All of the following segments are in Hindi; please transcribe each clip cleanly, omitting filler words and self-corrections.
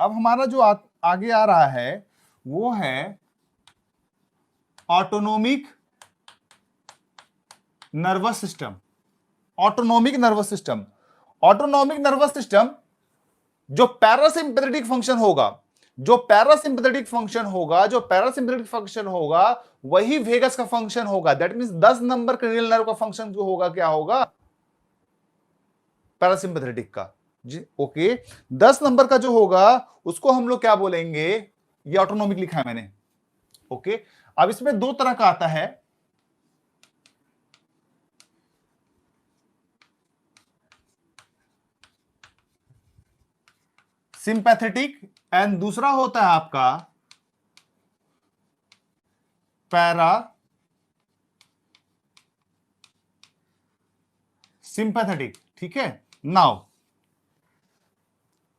अब हमारा जो आगे आ रहा है वो है autonomic nervous system. Autonomic nervous system, autonomic nervous system जो पैरासिम्पैथेटिक फंक्शन होगा, जो पैरासिम्पैथेटिक फंक्शन होगा, जो पैरासिम्पैथेटिक फंक्शन होगा वही वेगस का फंक्शन होगा। That means 10 number cranial nerve का फंक्शन जो होगा क्या होगा, पैरासिम्पैथेटिक का जी। ओके, 10 नंबर का जो होगा उसको हम लोग क्या बोलेंगे, ये ऑटोनोमिक लिखा है मैंने। ओके, अब इसमें दो तरह का आता है, सिंपैथेटिक एंड दूसरा होता है आपका पैरा सिंपैथेटिक। ठीक है, नाउ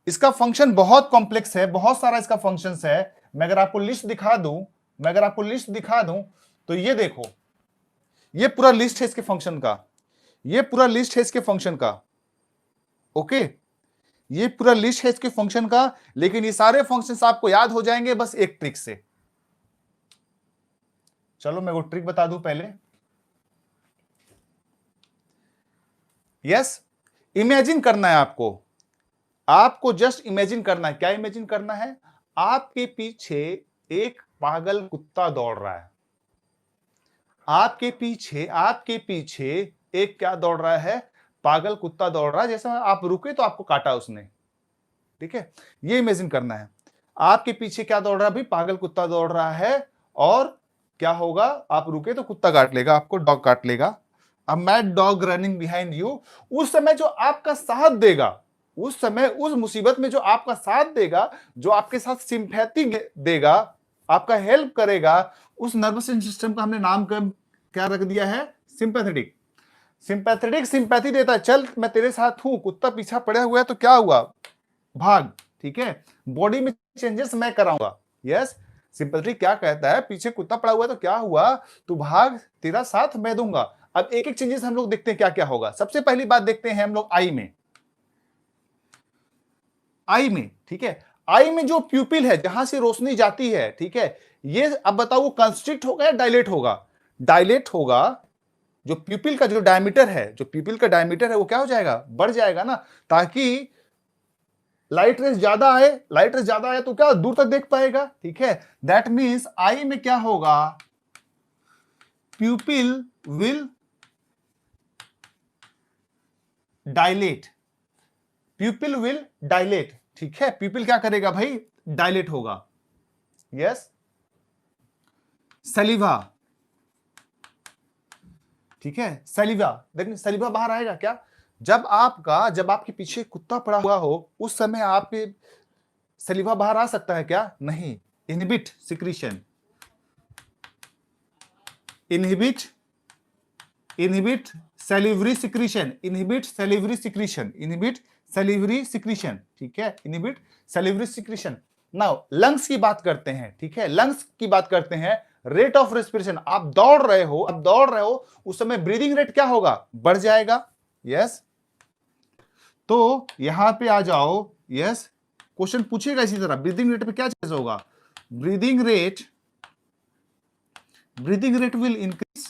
इसका फंक्शन बहुत कॉम्प्लेक्स है, बहुत सारा इसका फंक्शंस है। मैं अगर आपको लिस्ट दिखा दूं, मैं अगर आपको लिस्ट दिखा दूं तो ये देखो, ये पूरा लिस्ट है इसके फंक्शन का, ये पूरा लिस्ट है इसके फंक्शन का। ओके, ये पूरा लिस्ट है इसके फंक्शन का, लेकिन ये सारे फंक्शंस आपको याद हो जाएंगे बस एक ट्रिक से। चलो मैं वो ट्रिक बता दूं पहले। यस, इमेजिन करना है आपको, आपको जस्ट इमेजिन करना है। क्या इमेजिन करना है, आपके पीछे एक पागल कुत्ता दौड़ रहा है, आपके पीछे एक क्या दौड़ रहा है, पागल कुत्ता दौड़ रहा है। जैसे आप रुके तो आपको काटा उसने। ठीक है, ये इमेजिन करना है, आपके पीछे क्या दौड़ रहा है, भाई पागल कुत्ता दौड़ रहा है, और क्या होगा, आप रुके तो कुत्ता काट लेगा आपको, डॉग काट लेगा। A mad dog running behind you. उस समय जो आपका साथ देगा, उस समय उस मुसीबत में जो आपका साथ देगा, जो आपके साथ सिंपैथी देगा, आपका हेल्प करेगा, उस नर्वस सिस्टम का हमने नाम क्या रख दिया है, सिंपैथेटिक। सिंपैथेटिक सिंपैथी देता है, चल मैं तेरे साथ हूं, कुत्ता पीछा पड़ा हुआ है तो क्या हुआ, भाग। ठीक है, बॉडी में चेंजेस मैं कराऊंगा। यस, सिंपैथेटिक क्या कहता है, पीछे कुत्ता पड़ा हुआ है तो क्या हुआ, तू भाग, तेरा साथ मैं दूंगा। अब एक एक चेंजेस हम लोग देखते हैं क्या क्या होगा। सबसे पहली बात देखते हैं हम लोग आई में, आई में। ठीक है, आई में जो प्यूपिल है, जहां से रोशनी जाती है, ठीक है, ये अब बताओ वो कंस्ट्रिक्ट होगा या डायलेट होगा, डायलेट होगा। जो प्यूपिल का जो डायमीटर है, जो प्यूपिल का डायमीटर है वो क्या हो जाएगा, बढ़ जाएगा ना, ताकि लाइट रेस ज्यादा आए, लाइट रेस ज्यादा आए तो क्या दूर तक देख पाएगा। ठीक है, दैट मींस आई में क्या होगा, प्यूपिल विल डायलेट, प्यूपिल विल डायलेट। ठीक है, प्यूपिल क्या करेगा भाई, डायलेट होगा। यस, सलीवा, ठीक है, सलीवा, देखिए सलीवा बाहर आएगा क्या, जब आपके पीछे कुत्ता पड़ा हुआ हो उस समय आपके सलीवा बाहर आ सकता है क्या, नहीं। Inhibit secretion, inhibit salivary secretion, inhibit salivary secretion, inhibit salivary secretion. ठीक है, inhibit salivary secretion. Now lungs की बात करते हैं। ठीक है, लंग्स की बात करते हैं, रेट ऑफ रेस्पिरेशन। आप दौड़ रहे हो, उस समय ब्रीदिंग रेट क्या होगा, बढ़ जाएगा। यस, तो यहां पे आ जाओ। यस, क्वेश्चन पूछेगा इसी तरह, ब्रीदिंग रेट पे क्या चीज होगा, breathing rate will increase.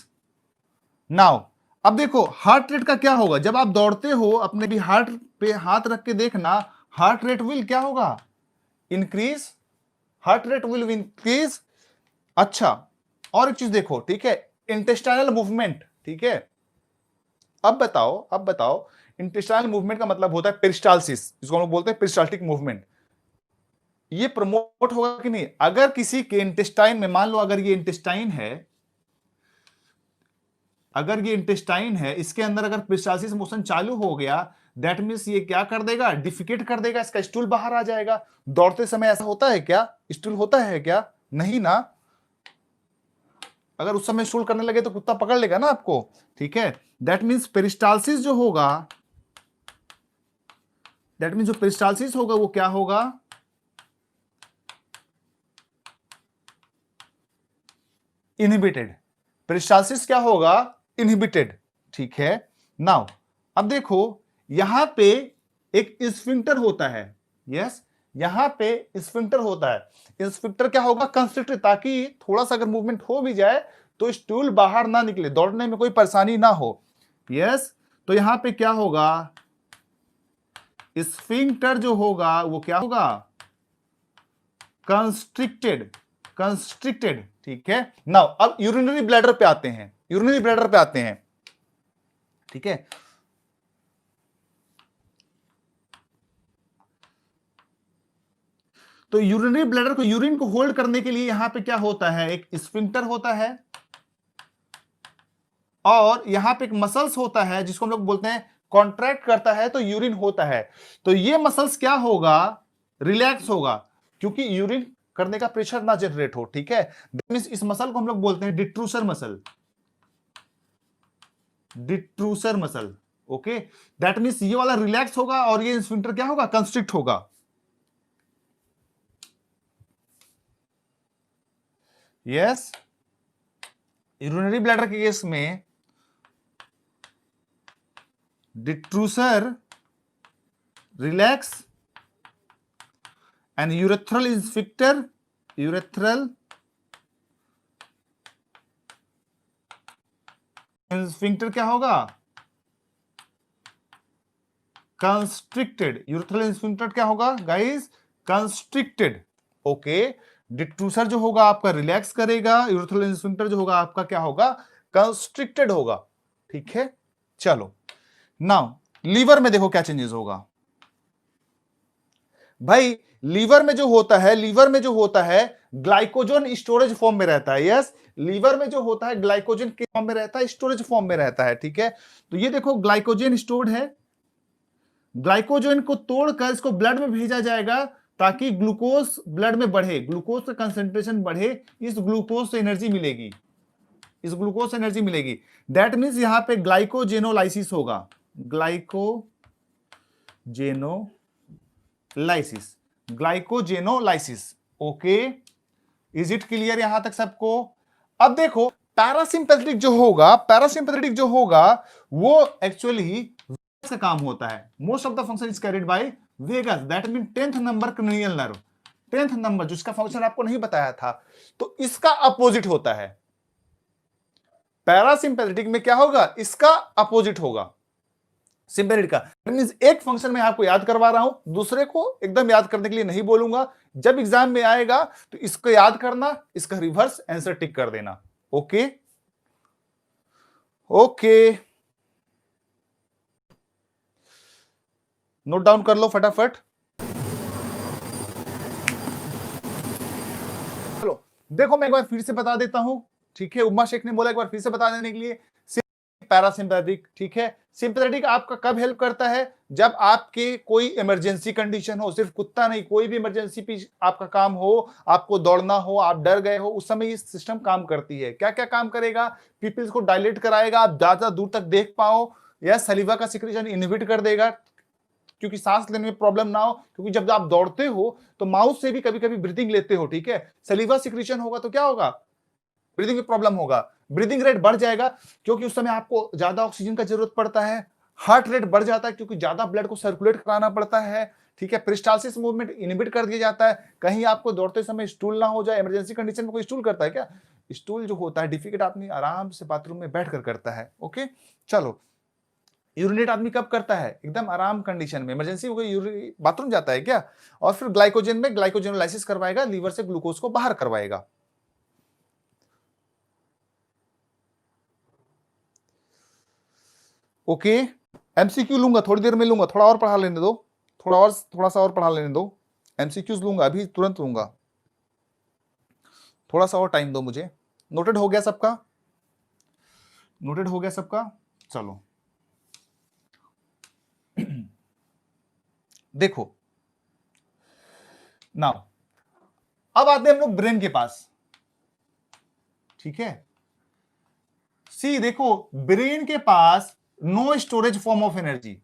Now अब देखो हार्ट रेट का क्या होगा, जब आप दौड़ते हो अपने भी हार्ट पे हाथ रख के देखना, हार्ट रेट विल क्या होगा, increase, heart rate will increase. अच्छा, और एक चीज देखो, ठीक है, इंटेस्टाइनल मूवमेंट। ठीक है, अब बताओ इंटेस्टाइनल मूवमेंट का मतलब होता है पेरिस्टालसिस, जिसको हम लोग बोलते हैं पेरिस्टाल्टिक मूवमेंट। ये प्रमोट होगा कि नहीं, अगर किसी के इंटेस्टाइन में, मान लो अगर ये इंटेस्टाइन है, अगर ये इंटेस्टाइन है, इसके अंदर अगर पेरिस्टालसिस मोशन चालू हो गया, दैट मींस ये क्या कर देगा, डिफिकेट कर देगा, इसका स्टूल बाहर आ जाएगा। दौड़ते समय ऐसा होता है क्या, स्टूल होता है क्या, नहीं ना। अगर उस समय स्टूल करने लगे तो कुत्ता पकड़ लेगा ना आपको। ठीक है, दैट मींस पेरिस्टालसिस जो होगा, दैट मींस जो पेरिस्टालसिस होगा वो क्या होगा, इनहिबिटेड। पेरिस्टालसिस क्या होगा, इनहिबिटेड। ठीक है, नाउ अब देखो यहां पे एक स्फिंक्टर होता है। यस, यहां पे स्फिंक्टर होता है। स्फिंक्टर क्या होगा? कंस्ट्रिक्टेड, ताकि थोड़ा सा अगर मूवमेंट हो भी जाए तो स्टूल बाहर ना निकले, दौड़ने में कोई परेशानी ना हो। यस, तो यहां पे क्या होगा? स्फिंक्टर जो होगा वो क्या होगा? Constricted, constricted. ठीक है, नाउ अब यूरिनरी ब्लैडर पे आते हैं, यूरिनरी ब्लैडर पे आते हैं। ठीक है, तो यूरिनरी ब्लैडर को, यूरिन को होल्ड करने के लिए यहां पे क्या होता है? एक स्फिंक्टर होता है और यहां पे एक मसल्स होता है जिसको हम लोग बोलते हैं कॉन्ट्रैक्ट करता है तो यूरिन होता है। तो ये मसल्स क्या होगा? रिलैक्स होगा, क्योंकि यूरिन करने का प्रेशर ना जनरेट हो। ठीक है, दैट मींस इस मसल को हम लोग बोलते हैं डिट्रूसर muscle, डिट्रूसर muscle. Okay, that means ये वाला रिलैक्स होगा और ये स्फिंक्टर क्या होगा? कंस्ट्रिक्ट होगा। यस, यूरिनरी ब्लैडर के केस में डिट्रूसर relax and urethral sphincter, urethral sphincter क्या होगा? कंस्ट्रिक्टेड। यूरेथ्रल स्फिंक्टर क्या होगा गाइस? कंस्ट्रिक्टेड। ओके, डिट्रूसर जो होगा आपका रिलैक्स करेगा, यूरेथ्रल स्फिंक्टर जो होगा आपका क्या होगा? कंस्ट्रिक्टेड होगा। ठीक है, चलो नाउ लीवर में देखो क्या चेंजेस होगा। भाई लीवर में जो होता है, लीवर में जो होता है ग्लाइकोजन स्टोरेज फॉर्म में रहता है। यस, लीवर में जो होता है ग्लाइकोजन के फॉर्म में रहता है, स्टोरेज फॉर्म में रहता है। ठीक है, तो ये देखो ग्लाइकोजन स्टोर्ड है, ग्लाइकोजन को तोड़कर इसको ब्लड में भेजा जाएगा ताकि ग्लूकोज ब्लड में बढ़े, ग्लूकोज का कंसेंट्रेशन बढ़े, इस ग्लूकोज से एनर्जी मिलेगी, इस ग्लूकोज से एनर्जी मिलेगी। दैट मींस यहां पे ग्लाइकोजेनोलाइसिस होगा, glycogenolysis, glycogenolysis. Okay, is it clear यहां तक सबको? अब देखो पैरासिम्पैथेटिक जो होगा, पैरासिम्पैथेटिक जो होगा वो एक्चुअली का काम होता है। Most of the function is carried by vagus, that mean 10th number cranial nerve, 10th number जिसका फंक्शन आपको नहीं बताया था, तो इसका अपोजिट होता है। पैरासिम्पैथेटिक में क्या होगा? इसका अपोजिट होगा सिम्पैथेटिक का। मींस एक फंक्शन में आपको याद करवा रहा हूं, दूसरे को एकदम याद करने के लिए नहीं बोलूंगा। जब एग्जाम में आएगा तो इसको याद करना, इसका रिवर्स आंसर टिक कर देना। ओके ओके, नोट डाउन कर लो फटाफट। चलो देखो, मैं एक बार फिर से बता देता हूं। ठीक है, उमा शेख ने बोला एक बार फिर से बता देने के लिए। पैरासिम्पैथेटिक, ठीक है, सिंपैथेटिक आपका कब हेल्प करता है? जब आपके कोई इमरजेंसी कंडीशन हो, सिर्फ कुत्ता नहीं, कोई भी इमरजेंसी पे आपका काम हो, आपको दौड़ना हो, आप डर गए हो, उस समय ये सिस्टम काम करती है। क्या क्या काम करेगा? पीपल्स को डायलेट कराएगा, आप ज्यादा दूर तक देख पाओ, या सलीवा का सिक्रेशन इनहिबिट कर देगा क्योंकि सांस लेने में प्रॉब्लम ना हो, क्योंकि जब आप दौड़ते हो तो माउथ से भी कभी कभी ब्रीथिंग लेते हो। ठीक है, सलीवा सिक्रेशन होगा तो क्या होगा? ब्रीदिंग में प्रॉब्लम होगा, ब्रीदिंग रेट बढ़ जाएगा क्योंकि उस समय आपको ज्यादा ऑक्सीजन का जरूरत पड़ता है, हार्ट रेट बढ़ जाता है क्योंकि ज्यादा ब्लड को सर्कुलेट कराना पड़ता है। ठीक है, पेरिस्टालसिस मूवमेंट इनहिबिट कर दिया जाता है। कहीं आपको दौड़ते समय स्टूल ना हो जाए, इमरजेंसी कंडीशन में कोई स्टूल करता है क्या? स्टूल जो होता है डिफिकेट आदमी आराम से बाथरूम में बैठकर करता है। ओके, चलो यूरिनेट आदमी कब करता है? एकदम आराम कंडीशन में, इमरजेंसी हो गई बाथरूम जाता है क्या? और फिर ग्लाइकोजन में ग्लाइकोजेनोलाइसिस करवाएगा, लीवर से ग्लूकोज को बाहर करवाएगा। ओके, एमसीक्यू लूंगा, थोड़ी देर में लूंगा, थोड़ा और पढ़ा लेने दो, थोड़ा सा और पढ़ा लेने दो। एमसीक्यूज लूंगा, अभी तुरंत लूंगा, थोड़ा सा और टाइम दो मुझे। नोटेड हो गया सबका? नोटेड हो गया सबका? चलो देखो नाउ, अब आते हैं हम लोग ब्रेन के पास। ठीक है, सी देखो, ब्रेन के पास no storage form of energy,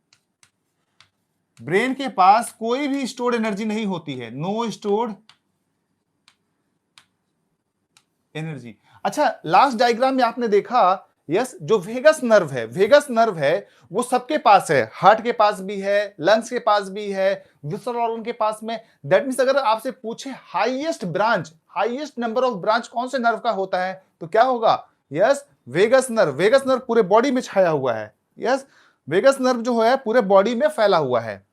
brain के पास कोई भी स्टोर्ड एनर्जी नहीं होती है, नो स्टोर्ड एनर्जी। अच्छा, लास्ट डायग्राम में आपने देखा यस, जो वेगस नर्व है वो सबके पास है, हार्ट के पास भी है, लंग्स के पास भी है, विसरल ऑर्गन के पास में। दैट मींस अगर आपसे पूछे हाईएस्ट नंबर ऑफ ब्रांच कौन से नर्व का होता है तो क्या होगा? यस, वेगस नर्व पूरे बॉडी में छाया हुआ है। यस, वेगस नर्व जो है पूरे बॉडी में फैला हुआ है।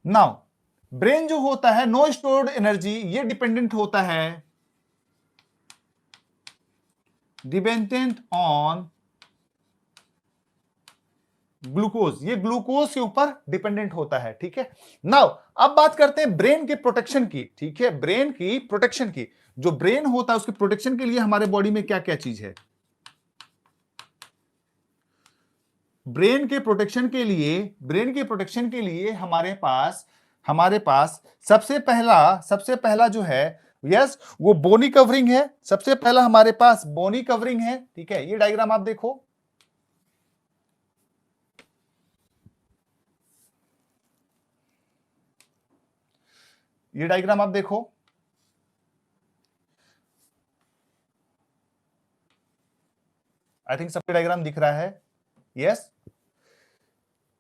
नाउ ब्रेन जो होता है, नो स्टोर्ड एनर्जी, ये डिपेंडेंट होता है, डिपेंडेंट ऑन ग्लूकोज, ये ग्लूकोज के ऊपर डिपेंडेंट होता है। ठीक है, नाउ अब बात करते हैं ब्रेन के प्रोटेक्शन की। ठीक है, ब्रेन की प्रोटेक्शन की, जो ब्रेन होता है उसके प्रोटेक्शन के लिए हमारे बॉडी में क्या क्या चीज है? ब्रेन के प्रोटेक्शन के लिए हमारे पास सबसे पहला जो है, यस, वो बोनी कवरिंग है। सबसे पहला हमारे पास बोनी कवरिंग है। ठीक है, ये डायग्राम आप देखो, ये डायग्राम आप देखो, आई थिंक सबके डायग्राम दिख रहा है। यस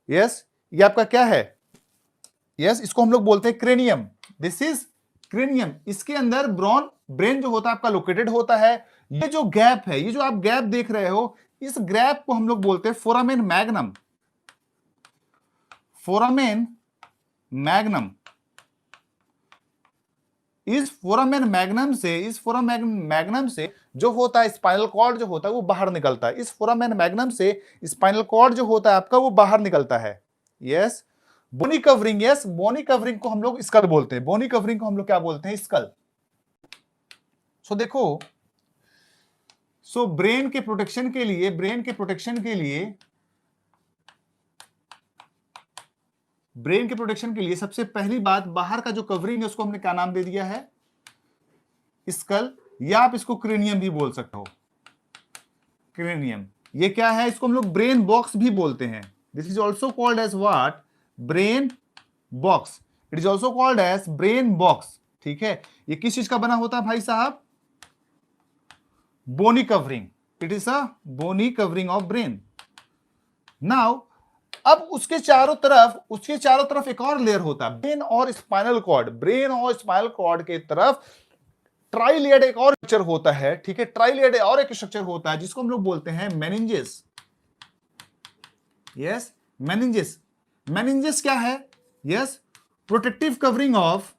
यस, ये आपका क्या है? यस, इसको हम लोग बोलते हैं क्रेनियम। This is cranium. इसके अंदर ब्रेन जो होता है आपका लोकेटेड होता है। ये जो गैप है, ये जो आप गैप देख रहे हो, इस गैप को हम लोग बोलते हैं फोरामेन मैग्नम। Foramen magnum. इस फोरामेन मैग्नम से जो होता है स्पाइनल कॉर्ड जो होता है वो बाहर निकलता है। इस फोरामेन मैग्नम से स्पाइनल कॉर्ड जो होता है आपका वो बाहर निकलता है। यस, बोनी कवरिंग, यस, बोनी कवरिंग को हम लोग स्कल बोलते हैं। बोनी कवरिंग को हम लोग क्या बोलते हैं? स्कल। सो देखो, ब्रेन के प्रोटेक्शन के लिए सबसे पहली बात, बाहर का जो कवरिंग है उसको हमने क्या नाम दे दिया है? स्कल, या आप इसको क्रेनियम भी बोल सकते हो। क्रेनियम, ये क्या है? इसको हम लोग ब्रेन बॉक्स भी बोलते हैं। This is also called as what? Brain box. It is also called as brain box. ठीक है, ये किस चीज का बना होता है भाई साहब? Bony covering. It is a bony covering of brain. Now अब उसके चारों तरफ एक और लेयर होता है, ब्रेन और स्पाइनल कॉर्ड के तरफ ट्राइलेड एक और स्ट्रक्चर होता है। ठीक है, ट्राइलेड और एक स्ट्रक्चर होता है जिसको हम लोग बोलते हैं मेनिंजेस। यस, मेनिंजेस क्या है? Yes, protective covering of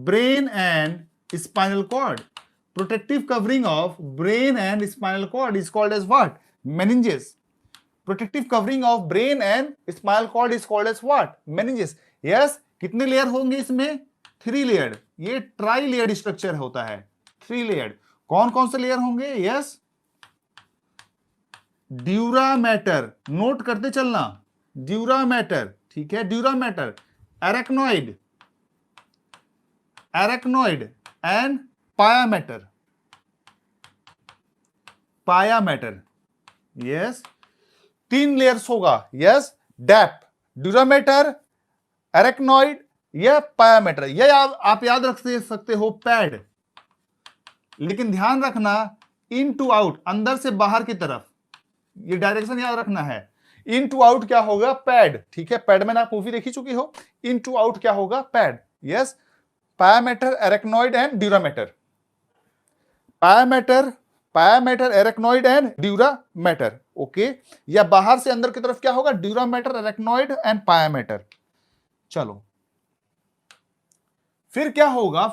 brain and spinal cord. Protective covering of brain and spinal cord is called as what? Meninges. Protective covering of brain and spinal cord is called as what? Meninges. Yes, कितने लेयर होंगे इसमें? 3 लेयर। ये ट्राई लेयर्ड स्ट्रक्चर होता है, 3 लेयर्ड। कौन कौन से लेयर होंगे? यस, ड्यूरा मैटर, नोट करते चलना, ड्यूरा मैटर। ठीक है, dura mater, arachnoid and pia mater. Yes, 3 layers होगा। यस, डैप, ड्यूरामेटर, एरेक्नोइड या पायामेटर। यह आप याद रख सकते हो पैड, लेकिन ध्यान रखना इन टू आउट, अंदर से बाहर की तरफ, ये डायरेक्शन याद रखना है। इन टू आउट क्या होगा? पैड। ठीक है, पैड में आप मूवी देखी चुकी हो। इन टू आउट क्या होगा? Pad. Yes, pia mater, arachnoid and dura mater. Pia mater, arachnoid and dura mater. Okay, या बाहर से अंदर की तरफ क्या होगा? Dura mater, arachnoid and pia mater. चलो, फिर क्या होगा?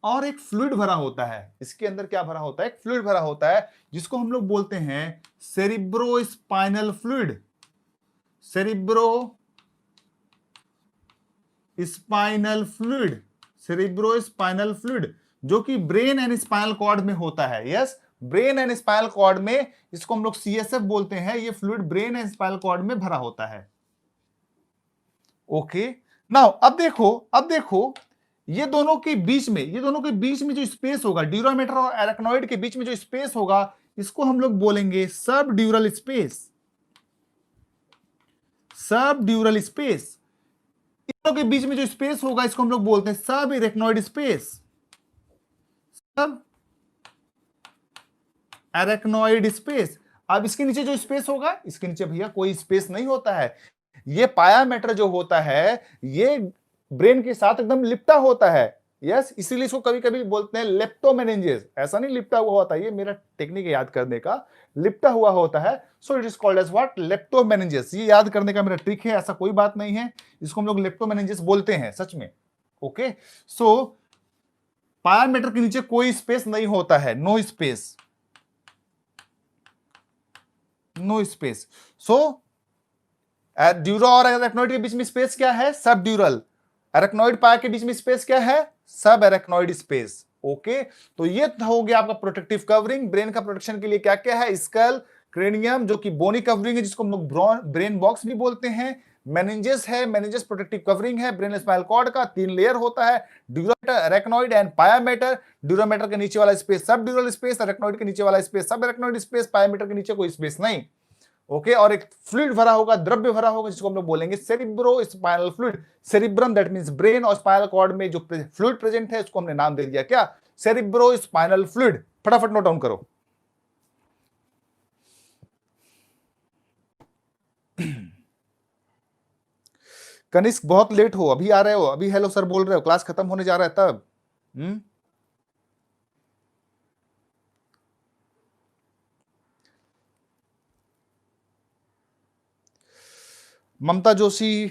और एक फ्लूइड भरा होता है। इसके अंदर क्या भरा होता है? एक फ्लूइड भरा होता है जिसको हम लोग बोलते हैं सेरिब्रोस्पाइनल फ्लूइड। सेरिब्रोस्पाइनल फ्लूइड, जो कि ब्रेन एंड स्पाइनल कॉर्ड में होता है। Yes, brain and spinal cord में, इसको हम लोग सीएसएफ बोलते हैं। ये fluid brain and spinal cord में भरा होता है। ओके, नाउ अब देखो ये दोनों के बीच में जो स्पेस होगा, ड्यूरामेटर और एरेक्नोइड के बीच में जो स्पेस होगा, इसको हम लोग बोलेंगे सब ड्यूरल स्पेस। इन के बीच में जो स्पेस होगा इसको हम लोग बोलते हैं सब एरेक्नॉइड स्पेस, सब एरेक्नॉइड स्पेस। अब इसके नीचे जो स्पेस होगा, इसके नीचे भैया कोई स्पेस नहीं होता है, ये पाया मैटर जो होता है ये ब्रेन के साथ एकदम लिपटा होता है। यस, इसीलिए इसको कभी कभी बोलते हैं लेप्टोमेनिंजेस। ऐसा नहीं लिपटा हुआ होता, ये मेरा टेक्निक है याद करने का, लिपटा हुआ होता है। So it is called as what, leptomeninges. ये याद करने का मेरा ट्रिक है, ऐसा कोई बात नहीं है, इसको हम लोग लेप्टोमेनिंजेस बोलते हैं सच में। ओके, सो पाया मैटर के नीचे कोई स्पेस नहीं होता है, नो स्पेस, नो स्पेस। सो ड्यूरा और एरेक्नॉइड के बीच में स्पेस क्या है, सब ड्यूरल। एरेक्नॉइड पाया के बीच में स्पेस क्या है, सब एरेक्नॉइड स्पेस। ओके, तो ये हो गया आपका प्रोटेक्टिव कवरिंग। ब्रेन का प्रोटेक्शन के लिए क्या क्या है, स्कल, क्रेनियम जो कि बोनी कवरिंग है जिसको हम लोग ब्रेन बॉक्स भी बोलते हैं, मेनिंजेस है, मेनिंजेस प्रोटेक्टिव कवरिंग है, ब्रेन स्पाइनल कॉर्ड का 3 लेयर होता है, ड्यूरा, एरेक्नॉइड एंड पाया मैटर। ड्यूरा मैटर के नीचे वाला स्पेस सब ड्यूरल स्पेस, एरेक्नॉइड के नीचे वाला स्पेस सब एरेक्नॉइड स्पेस, पाया मैटर के नीचे कोई स्पेस नहीं। ओके, और एक फ्लूइड भरा होगा, द्रव्य भरा होगा जिसको हम लोग बोलेंगे cerebro spinal fluid. Cerebrum that means brain, और स्पाइनल कॉर्ड में जो फ्लूइड प्रेजेंट है उसको हमने नाम दे दिया क्या, सेरिब्रो स्पाइनल फ्लूइड। फटाफट नोट डाउन करो। कनिष्क बहुत लेट हो, अभी आ रहे हो, अभी हेलो सर बोल रहे हो, क्लास खत्म होने जा रहा है तब। ममता जोशी,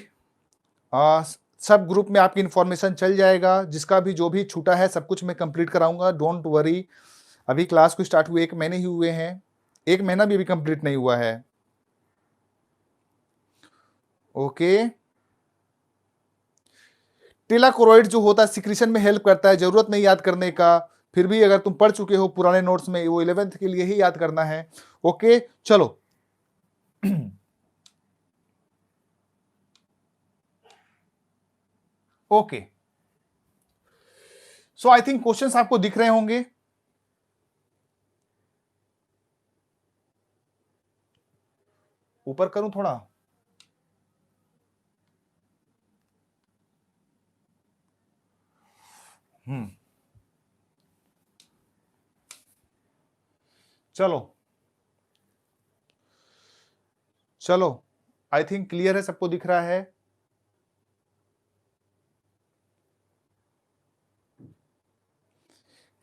सब ग्रुप में आपकी इंफॉर्मेशन चल जाएगा, जिसका भी जो भी छूटा है सब कुछ मैं कंप्लीट कराऊंगा, डोंट वरी। अभी क्लास को स्टार्ट हुए 1 महीने ही हुए हैं, 1 महीना भी अभी कंप्लीट नहीं हुआ है। ओके, टेलाकोरॉइड जो होता है सिक्रीशन में हेल्प करता है, जरूरत नहीं याद करने का, फिर भी अगर तुम पढ़ चुके हो पुराने नोट्स में, वो 11th के लिए ही याद करना है। ओके चलो okay, so I think questions आपको दिख रहे होंगे। ऊपर करूं थोड़ा, चलो चलो, आई थिंक क्लियर है, सबको दिख रहा है।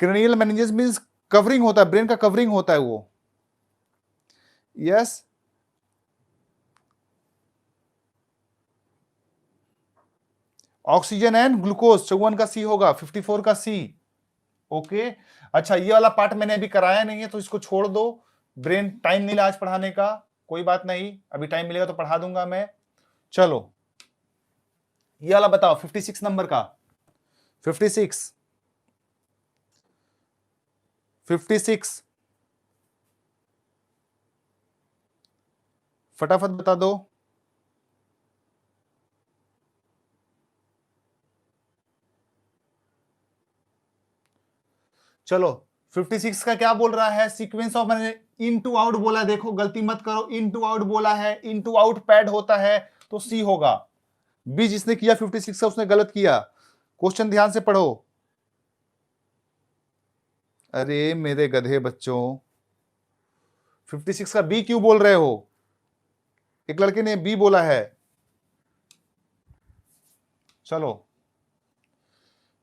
क्रेनियल मेनिंजेस मींस कवरिंग होता है, ब्रेन का कवरिंग होता है वो। यस, ऑक्सीजन एंड ग्लूकोज 54 का सी होगा, 54 का सी। ओके, अच्छा ये वाला पार्ट मैंने अभी कराया नहीं है तो इसको छोड़ दो, ब्रेन टाइम नहीं आज पढ़ाने का, कोई बात नहीं, अभी टाइम मिलेगा तो पढ़ा दूंगा मैं। चलो ये वाला बताओ, 56 नंबर का, 56 56 फटाफट बता दो। चलो 56 का क्या बोल रहा है, सीक्वेंस ऑफ, मैंने इन टू आउट बोला, देखो गलती मत करो, इन टू आउट बोला है, इन टू आउट पैड होता है तो सी होगा। बी जिसने किया 56 का उसने गलत किया, क्वेश्चन ध्यान से पढ़ो। अरे मेरे गधे बच्चों, 56 का बी क्यों बोल रहे हो, एक लड़के ने बी बोला है। चलो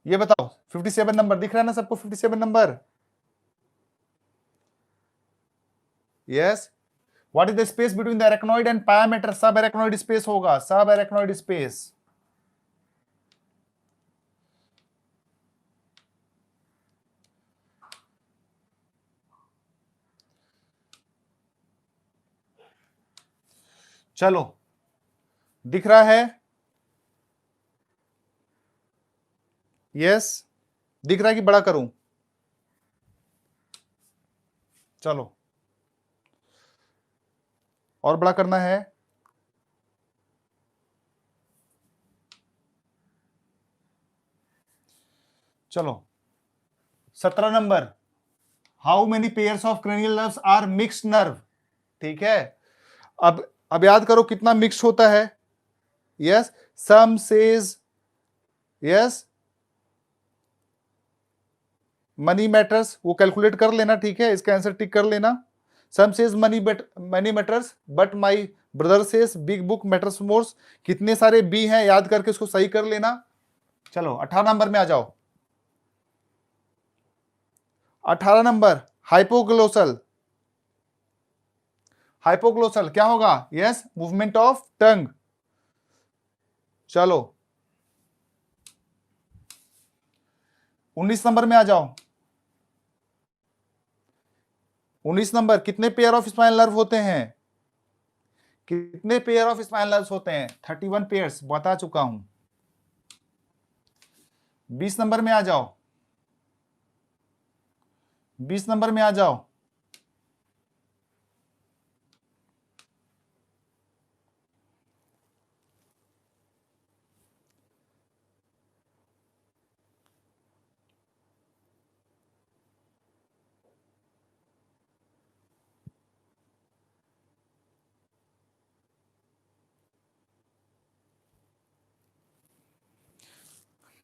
ये बताओ 57 नंबर दिख रहा है ना सबको, 57 number. Yes, what is the space between the arachnoid and पाया मैटर, सब एरेक्नॉइड स्पेस होगा, सब एरेक्नॉइड स्पेस। चलो दिख रहा है, यस दिख रहा है कि बड़ा करूं, चलो और बड़ा करना है। चलो 17 number, how many pairs of cranial nerves are mixed nerve. ठीक है, अब याद करो कितना मिक्स होता है। Yes, some says yes money matters, वो कैलकुलेट कर लेना, ठीक है, इसका आंसर टिक कर लेना। Some says money matters but my brother says big book matters more. कितने सारे बी हैं याद करके उसको सही कर लेना। चलो 18 नंबर में आ जाओ। 18 नंबर हाइपोग्लोसल। हाइपोग्लोसल क्या होगा? Yes movement of tongue. चलो 19 नंबर में आ जाओ। 19 नंबर कितने पेयर ऑफ स्पाइनल नर्व होते हैं? कितने पेयर ऑफ स्पाइनल नर्व्स होते हैं? 31 पेयर्स बता चुका हूं। 20 नंबर में आ जाओ। 20 नंबर में आ जाओ।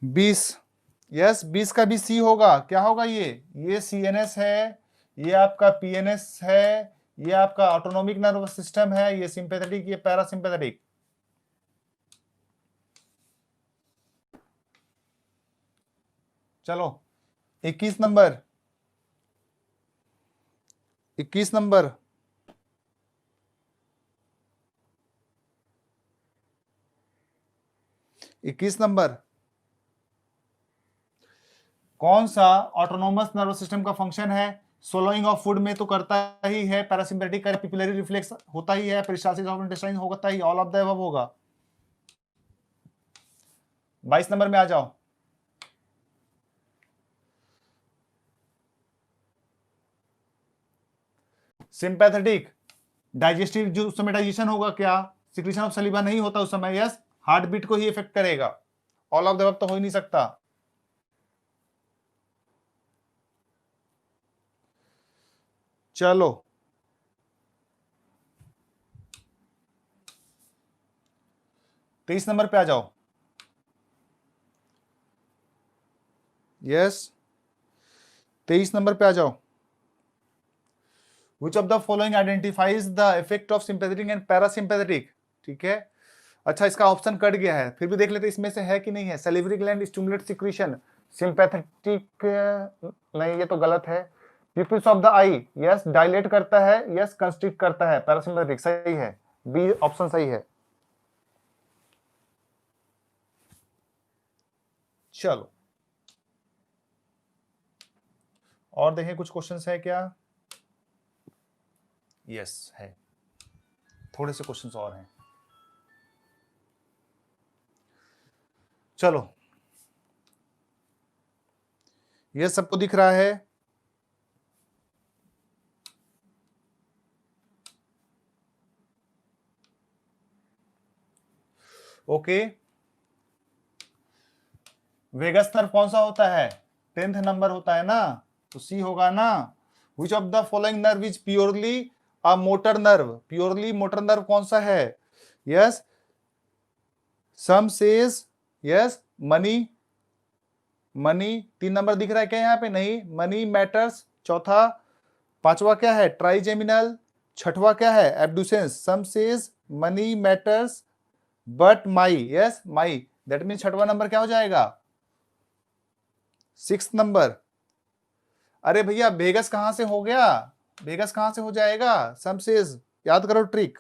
बीस, यस 20 का भी सी होगा। क्या होगा? ये सीएनएस है, ये आपका पीएनएस है, ये आपका ऑटोनोमिक नर्वस सिस्टम है, ये सिंपैथेटिक, ये पैरासिम्पैथेटिक। चलो 21 नंबर। 21 नंबर 21 नंबर कौन सा ऑटोनोमस नर्वस सिस्टम का फंक्शन है? सोलोइंग ऑफ फूड में तो करता ही है, पैरासिम्पैथेटिक का पिपिलरी रिफ्लेक्स होता ही है, पेरिस्टालसिस ऑफ इंटेस्टाइन होता ही, ऑल ऑफ द अबव होगा। 22 नंबर में आ जाओ। सिंपैथेटिक डाइजेस्टिव, जो उस समय डाइजेशन होगा, क्या सिक्रीशन ऑफ सलीवा नहीं होता उस समय? यस हार्ट बीट को ही इफेक्ट करेगा। ऑल ऑफ द अबव तो हो ही नहीं सकता। चलो 23 नंबर पे आ जाओ। यस 23 नंबर पे आ जाओ। Which of the following identifies the effect of sympathetic and parasympathetic? ठीक है, अच्छा इसका ऑप्शन कट गया है, फिर भी देख लेते इसमें से है कि नहीं है। Salivary gland stimulate secretion, sympathetic नहीं, ये तो गलत है। Pupils of the I, yes dilate करता है, यस कंस्ट्रिक्ट करता है। पैरासिम्पैथेटिक सही है, बी ऑप्शन सही है। चलो और देखें कुछ क्वेश्चंस है क्या? यस है, थोड़े से क्वेश्चंस और हैं। चलो ये सबको दिख रहा है? ओके, वेगस नर्व कौन सा होता है? 10th नंबर होता है ना, तो सी होगा ना। Which of the following nerve is purely a motor nerve? Purely motor nerve कौन सा है? Yes some says yes Mani, Mani 3 number दिख रहा है क्या यहाँ पे? नहीं, मनी मैटर्स चौथा। पांचवा क्या है? ट्राइजेमिनल। छठवा क्या है? Abducens. Some says money matters but my, yes my, that mean छठवा नंबर क्या हो जाएगा? 6 नंबर। अरे भैया वेगस कहां से हो गया? वेगस कहां से हो जाएगा? सम सेज, याद करो ट्रिक।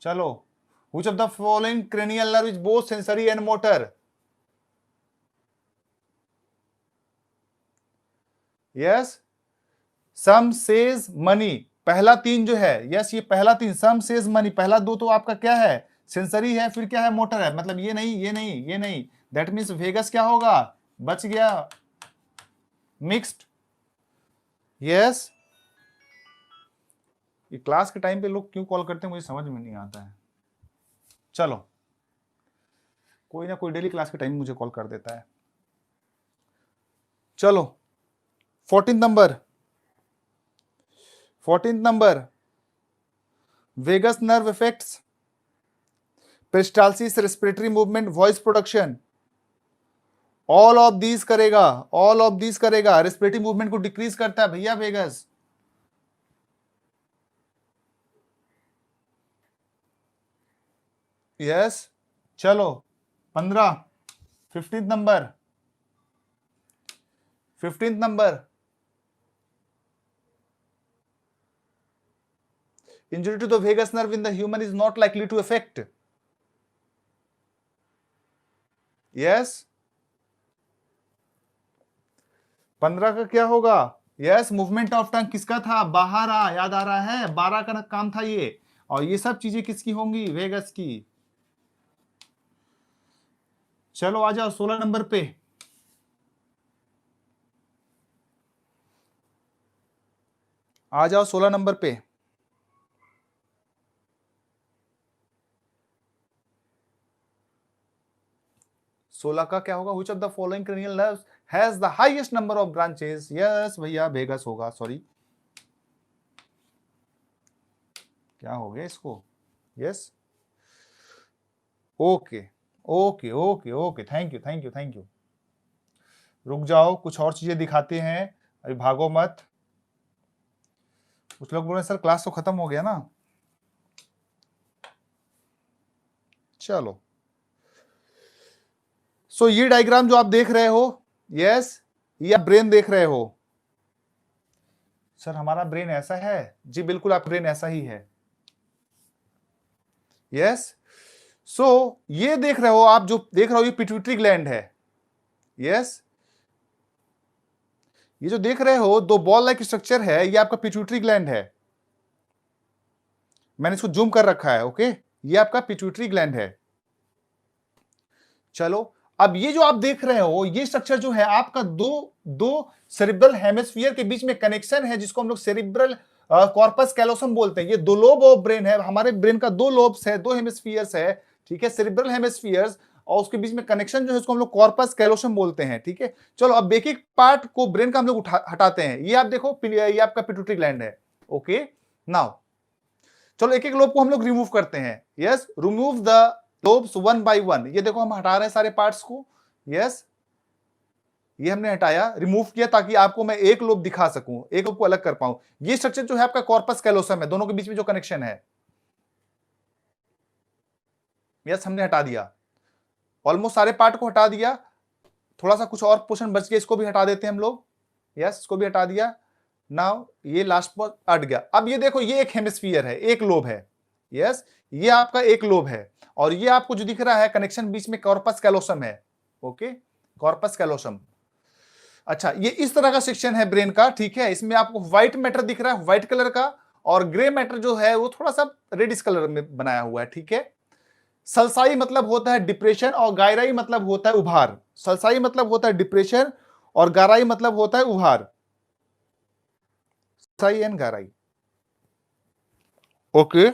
चलो which of the following cranial nerve is both sensory and motor? yes some says Mani, पहला 3 जो है, यस ये पहला 3 सम सेज मनी, पहला 2 तो आपका क्या है? सेंसरी है, फिर क्या है? मोटर है, मतलब ये नहीं, ये नहीं, ये नहीं, दैट मीन्स वेगस क्या होगा? बच गया, मिक्स्ड। यस ये क्लास के टाइम पे लोग क्यों कॉल करते हैं मुझे समझ में नहीं आता है। चलो कोई ना कोई डेली क्लास के टाइम मुझे कॉल कर देता है। चलो 14 number, 14 number vagus nerve effects, peristalsis, respiratory movement, voice production, all of these करेगा, ऑल ऑफ दीज करेगा। रेस्पिरेटरी मूवमेंट को डिक्रीज करता है भैया वेगस। यस, चलो 15, 15th number, 15th number, injury to the vagus nerve in the human is not likely to affect. yes, 15 का क्या होगा? यस, मूवमेंट ऑफ टंग किसका था? बाहर आ, याद आ रहा है? 12 का काम था ये, और ये सब चीजें किसकी होंगी? वेगस की। चलो आ जाओ 16 नंबर पे। आ जाओ 16 नंबर पे। 16 का क्या होगा? Which of the following cranial nerves has the highest number of branches? Yes भैया, वेगस होगा। सॉरी, क्या हो गया इसको? Yes, okay okay okay okay, thank you thank you thank you. रुक जाओ, कुछ और चीजें दिखाते हैं, अभी भागो मत। कुछ लोग बोल रहे सर क्लास तो खत्म हो गया ना। चलो, सो ये डायग्राम जो आप देख रहे हो, यस, ये आप ब्रेन देख रहे हो। सर हमारा ब्रेन ऐसा है? जी बिल्कुल, आपका ब्रेन ऐसा ही है। यस, सो ये देख रहे हो आप, जो देख रहे हो ये पिट्यूटरी ग्लैंड है। यस, ये जो देख रहे हो दो बॉल लाइक स्ट्रक्चर है, ये आपका पिट्यूटरी ग्लैंड है। मैंने इसको जूम कर रखा है, ओके, ये आपका पिट्यूटरी ग्लैंड है। चलो, अब ये जो आप देख रहे हो ये स्ट्रक्चर जो है आपका दो सेरिब्रल हेमिस्फीयर के बीच में कनेक्शन है, जिसको हम लोग सेरिब्रल कॉर्पस कैलोसम बोलते हैं। ये दो लोब ऑफ ब्रेन है, हमारे ब्रेन का दो लोब्स है, दो हेमिस्फीयर्स है, ठीक है, सेरिब्रल हेमिस्फीयर्स, और उसके बीच में कनेक्शन जो है उसको हम लोग कॉर्पस कैलोसम बोलते हैं, ठीक है। चलो, अब एक एक पार्ट को ब्रेन का हम लोग हटाते हैं। ये आप देखो, ये आपका पिट्यूटरी ग्लैंड है, ओके। नाउ चलो एक एक लोब को हम लोग रिमूव करते हैं। Yes, remove the lobes one by one. ये देखो हम हटा रहे हैं सारे पार्ट्स को। यस, ये हमने हटाया, रिमूव किया, ताकि आपको मैं एक लोब दिखा सकूं, एक लोब को अलग कर पाऊं। ये स्ट्रक्चर जो है आपका कॉर्पस कैलोसम है, दोनों के बीच में जो कनेक्शन है। यस, हमने हटा दिया, ऑलमोस्ट सारे पार्ट को हटा दिया। थोड़ा सा कुछ और पोर्शन बच गया, इसको भी हटा देते हैं हम लोग। यस, इसको भी हटा दिया। नाउ ये लास्ट पर हट गया। अब ये देखो, ये एक हेमिस्फीयर है, एक लोब है। यस, ये आपका एक लोब है, और ये आपको जो दिख रहा है कनेक्शन बीच में कॉर्पस कैलोसम है, ओके, कॉर्पस कैलोसम। अच्छा, ये इस तरह का सेक्शन है ब्रेन का, ठीक है। इसमें आपको व्हाइट मैटर दिख रहा है, व्हाइट कलर का, और ग्रे मैटर जो है वो थोड़ा सा रेडिश कलर में बनाया हुआ है, ठीक है। सल्साई मतलब होता है डिप्रेशन, और गायराई मतलब होता है उभार। सल्साई मतलब होता है डिप्रेशन, और गाराई मतलब होता है उभार। सल्साई एंड गाराई, ओके।